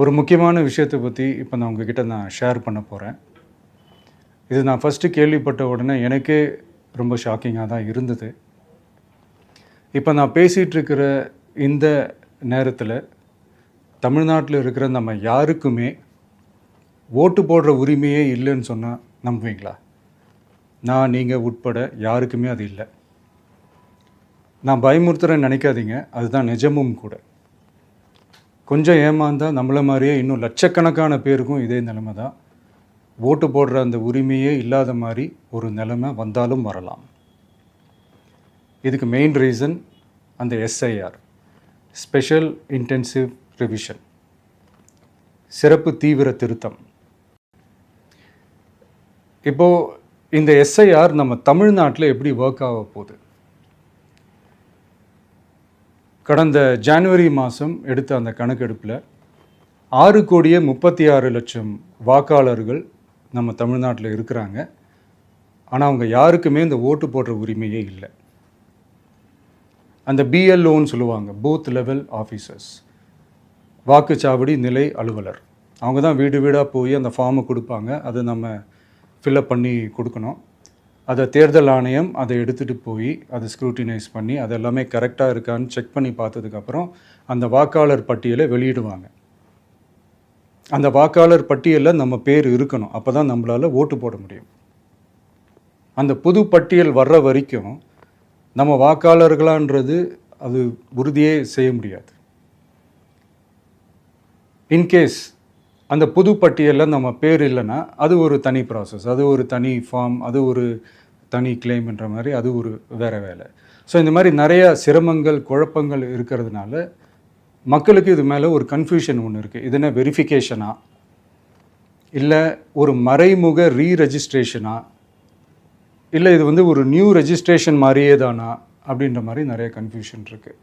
ஒரு முக்கியமான விஷயத்தை பற்றி இப்போ நான் உங்ககிட்ட ஷேர் பண்ண போகிறேன். இது நான் ஃபஸ்ட்டு கேள்விப்பட்ட உடனே எனக்கே ரொம்ப ஷாக்கிங்காக தான் இருந்தது. இப்போ நான் பேசிகிட்டு இருக்கிற இந்த நேரத்தில் தமிழ்நாட்டில் இருக்கிற நம்ம யாருக்குமே ஓட்டு போடுற உரிமையே இல்லைன்னு சொன்னால் நம்புவீங்களா? நான் நீங்கள் உட்பட யாருக்குமே அது இல்லை. நான் பயமுறுத்துறேன்னு நினைக்காதீங்க, அதுதான் நிஜமும் கூட. கொஞ்சம் ஏமாந்தால் நம்மளை மாதிரியே இன்னும் லட்சக்கணக்கான பேருக்கும் இதே நிலைமை தான். ஓட்டு போடுற அந்த உரிமையே இல்லாத மாதிரி ஒரு நிலைமை வந்தாலும் வரலாம். இதுக்கு மெயின் ரீசன் அந்த எஸ்ஐஆர், ஸ்பெஷல் இன்டென்சிவ் ரிவிஷன், சிறப்பு தீவிர திருத்தம். இப்போது இந்த எஸ்ஐஆர் நம்ம தமிழ்நாட்டில் எப்படி ஒர்க் ஆக போகுது? கடந்த ஜனவரி மாதம் எடுத்த அந்த கணக்கெடுப்பில் 6,36,00,000 வாக்காளர்கள் நம்ம தமிழ்நாட்டில் இருக்கிறாங்க. ஆனால் அவங்க யாருக்குமே இந்த ஓட்டு போடுற உரிமையே இல்லை. அந்த பிஎல்ஓன்னு சொல்லுவாங்க, பூத் லெவல் ஆஃபீஸர்ஸ், வாக்குச்சாவடி நிலை அலுவலர். அவங்க தான் வீடு வீடாக போய் அந்த ஃபார்மை கொடுப்பாங்க. அதை நம்ம ஃபில்அப் பண்ணி கொடுக்கணும். அதை தேர்தல் ஆணையம் அதை எடுத்துகிட்டு போய் அதை ஸ்க்ரூட்டினைஸ் பண்ணி அது எல்லாமே கரெக்டாக இருக்கான்னு செக் பண்ணி பார்த்ததுக்கப்புறம் அந்த வாக்காளர் பட்டியலை வெளியிடுவாங்க. அந்த வாக்காளர் பட்டியலில் நம்ம பேர் இருக்கணும், அப்போ தான் நம்மளால் ஓட்டு போட முடியும். அந்த புது பட்டியல் வர்ற வரைக்கும் நம்ம வாக்காளர்களான்றது அது உறுதியே செய்ய முடியாது. இன்கேஸ் அந்த புது பட்டியலில் நம்ம பேர் இல்லைன்னா அது ஒரு தனி ப்ராசஸ், அது ஒரு தனி ஃபார்ம், அது ஒரு தனி கிளைம்ன்ற மாதிரி அது ஒரு வேறு வேலை. ஸோ இந்த மாதிரி நிறைய சிரமங்கள் குழப்பங்கள் இருக்கிறதுனால மக்களுக்கு இது மேலே ஒரு கன்ஃபியூஷன் ஒன்று இருக்குது. இது என்ன வெரிஃபிகேஷனா இல்லை ஒரு மறைமுக ரீரெஜிஸ்ட்ரேஷனா இல்லை இது ஒரு நியூ ரெஜிஸ்ட்ரேஷன் மாதிரியே தானா அப்படின்ற மாதிரி நிறைய கன்ஃபியூஷன் இருக்குது.